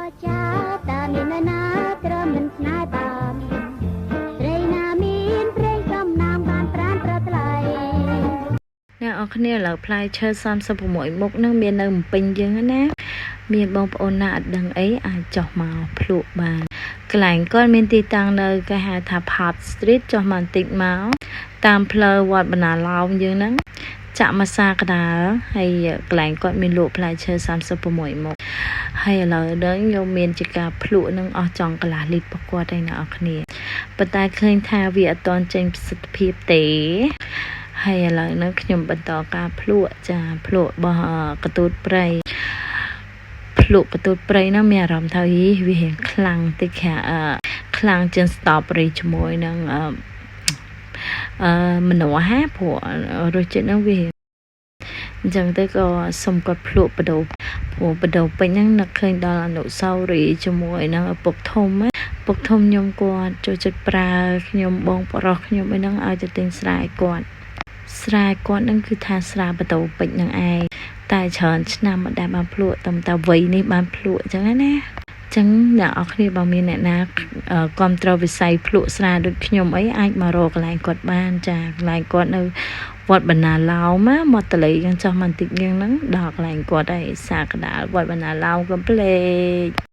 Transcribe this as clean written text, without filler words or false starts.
ចាតាមានណាត្រឹមមិនស្នេហ៍បានត្រីណាមានព្រៃសំណាមបានប្រានប្រថ្លៃអ្នកអរគ្នាឥឡូវផ្លែឈើ36មុខនឹងមាននៅពេញយើងណាមានបងប្អូនណាអត់ដឹងអីអាចចុះមកភ្លក់បានកន្លែងគាត់មានទីតាំងនៅគេហៅថា Pub Street ចុះមកបន្តិចមកតាមផ្លូវវត្តបណ្ណាឡោមយើងហ្នឹងចាក់មកសាកដាលហើយកន្លែងគាត់មានលក់ផ្លែឈើ36មុខហើយឥឡូវដល់ខ្ញុំមានជាការភ្លក់នឹងអស់ចង់កន្លះលីត្រប្រកួតឯអ្នកនរគ្នាប៉ុន្តែឃើញថាវាអត់ទាន់ចេញប្រសិទ្ធភាពទេហើយឥឡូវនេះខ្ញុំបន្តការភ្លក់ចាភ្លក់របស់កទូតព្រៃភ្លក់កទូតព្រៃនោះមានអារម្មណ៍ថាវារៀងខ្លាំងតិចខ្លាំងជាង strawberry ជាមួយនឹងម្នាស់ហាព្រោះរសជាតិនោះវាអញ្ចឹងទៅក៏សុំគាត់ភ្លក់បដូរព្រោះបដូរពេញហ្នឹងនឹកឃើញដល់អនុស្សាវរីយ៍ជាមួយនឹងឪពុកធំខ្ញុំគាត់ចូលចិត្តប្រើខ្ញុំបងប្រុសខ្ញុំអីហ្នឹងឲ្យទៅទិញស្រាយគាត់ហ្នឹងគឺថាស្រាបដូរពេជ្រនឹងឯងតែច្រើនឆ្នាំមិនដែលបានភ្លក់តែវ័យនេះបានភ្លក់អញ្ចឹងណាចឹងអ្នកនរគ្នាបើមានអ្នកណាគ្រប់គ្រងវិស័យភ្លក់ស្រាដូចខ្ញុំអីអាចមករកកន្លែងគាត់បានចាកន្លែងគាត់នៅវត្តបណ្ណាឡោមមកតលីយ៉ាងចោះបន្តិចយ៉ាងហ្នឹងដល់កន្លែងគាត់ហើយសាកដាលវត្តបណ្ណាឡោមកំភ្លេច